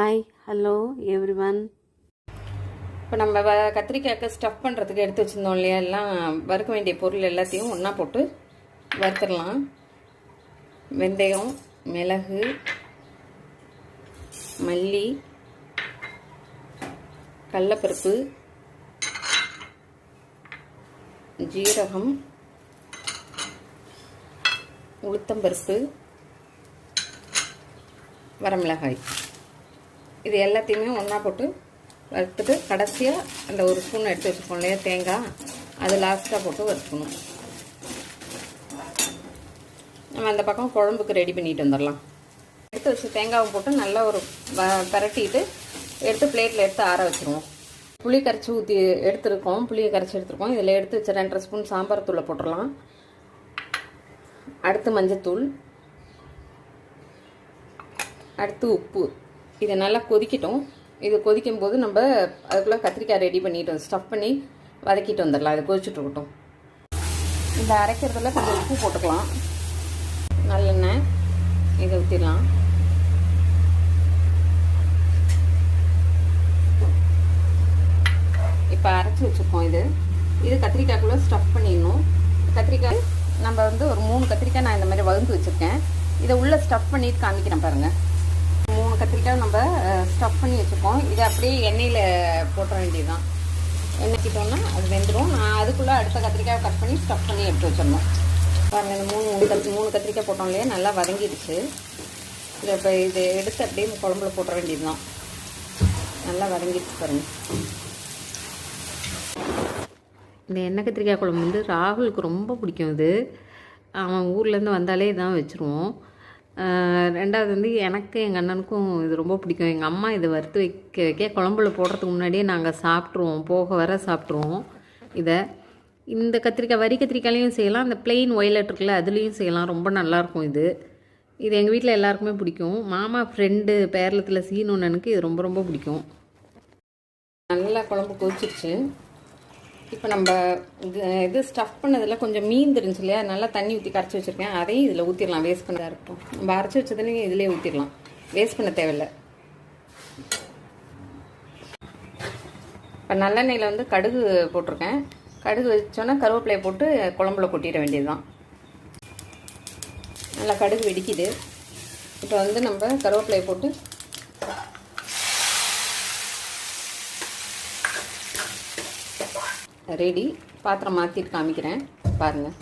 Hi hello everyone. இப்போ நம்ம கத்திரிக்காய்க்கு stuff பண்ணுறதுக்கு எடுத்து வச்சுருந்தோம் இல்லையா, எல்லாம் வறுக்க வேண்டிய பொருள் எல்லாத்தையும் ஒன்றா போட்டு வறுத்துடலாம். வெந்தயம், மிளகு, மல்லி, கடலைப்பருப்பு, ஜீரகம், உளுத்தம்பருப்பு, வரமிளகாய், இது எல்லாத்தையுமே ஒன்றா போட்டு வறுத்துட்டு கடைசியாக அந்த ஒரு ஸ்பூன் எடுத்து வச்சுருக்கோம் இல்லையா தேங்காய், அது லாஸ்ட்டாக போட்டு வறுத்துக்கணும். நம்ம அந்த பக்கம் குழம்புக்கு ரெடி பண்ணிட்டு வந்துடலாம். எடுத்து வச்சு தேங்காவை போட்டு நல்லா ஒரு பரட்டிட்டு எடுத்து பிளேட்டில் எடுத்து ஆற வச்சுருவோம். புளி கரைச்சி ஊற்றி எடுத்துருக்கோம், புளியை கரைச்சி எடுத்துருக்கோம். இதில் எடுத்து வச்சு 2.5 ஸ்பூன் சாம்பார் தூளை போட்டுடலாம். அடுத்து மஞ்சத்தூள், அடுத்து உப்பு. இதை நல்லா கொதிக்கட்டும். இது கொதிக்கும் போது நம்ம அதுக்குள்ளே கத்திரிக்காய் ரெடி பண்ணிட்டு ஸ்டஃப் பண்ணி வதக்கிட்டு வந்துடலாம். இது கொதிச்சுட்டு இருக்கட்டும். இந்த அரைக்கிறதுல கொஞ்சம் உப்பு போட்டுக்கலாம். நல்லெண்ணெய் இதை ஊற்றிடலாம். இப்போ அரைச்சி வச்சுருக்கோம். இது கத்திரிக்காய்க்குள்ளே ஸ்டஃப் பண்ணிடணும். கத்திரிக்காய் நம்ம ஒரு 3 கத்திரிக்காய் நான் இந்த மாதிரி வகுந்து வச்சுருக்கேன். இதை உள்ளே ஸ்டஃப் பண்ணிட்டு காமிக்கிறேன் பாருங்கள். 3 கத்திரிக்காய் நம்ம ஸ்டஃப் பண்ணி வச்சுருக்கோம். இதை அப்படியே எண்ணெயில் போட்ட வேண்டியது தான். எண்ணெய்க்கிட்டோன்னா அது வெந்துடும். நான் அதுக்குள்ளே அடுத்த கத்திரிக்காய் கட் பண்ணி ஸ்டஃப் பண்ணி எடுத்து வச்சிடணும். பாருங்கள், இந்த 3 கத்திரிக்காய் போட்டோம் இல்லையா, நல்லா வதங்கிடுச்சு. இதை இப்போ இது எடுத்து அப்படியே குழம்புல போட்ட வேண்டியது தான். நல்லா வதங்கிடுச்சு பாருங்கள். இந்த எண்ணெய் கத்திரிக்காய் குழம்பு ராகுலுக்கு ரொம்ப பிடிக்கும். இது அவன் ஊர்லேருந்து வந்தாலே இதான் வச்சுருவோம். ரெண்டாவது எனக்கு எங்கள் அண்ணனுக்கும் இது ரொம்ப பிடிக்கும். எங்கள் அம்மா இதை வறுத்து வைக்க குழம்புல போடுறதுக்கு முன்னாடியே நாங்கள் சாப்பிட்ருவோம், போக வர சாப்பிட்ருவோம். இந்த கத்திரிக்காய் வரி கத்திரிக்காயிலையும் செய்யலாம், இந்த பிளெயின் ஒயலட் இருக்குல்ல அதுலேயும் செய்யலாம். ரொம்ப நல்லாயிருக்கும். இது எங்கள் வீட்டில் எல்லாருக்குமே பிடிக்கும். மாமா ஃப்ரெண்டு பேரளத்தில் சீனொன்னனுக்கு இது ரொம்ப ரொம்ப பிடிக்கும். நல்லா குழம்பு கொதிச்சிருச்சு. இப்போ நம்ம இது ஸ்டஃப் பண்ணதில் கொஞ்சம் மீந்துருந்துச்சு இல்லையா, நல்லா தண்ணி ஊற்றி கரைச்சி வச்சுருக்கேன். அதையும் இதில் ஊற்றிடலாம். வேஸ்ட் பண்ணதாக இருக்கட்டும். நம்ம அரைச்சி வச்சதுலேயும் இதிலே ஊற்றிடலாம். வேஸ்ட் பண்ண தேவையில்லை. இப்போ நல்லெண்ணெயில் கடுகு போட்டிருக்கேன். கடுகு வச்சோன்னா கருவேப்பிலையை போட்டு குழம்புல கொட்டிட வேண்டியது தான். நல்லா கடுகு வெடிக்குது. இப்போ நம்ம கருவேப்பிலையை போட்டு ரெடி. பாத்திரம் மாற்றிட்டு காமிக்கிறேன் பாருங்கள்.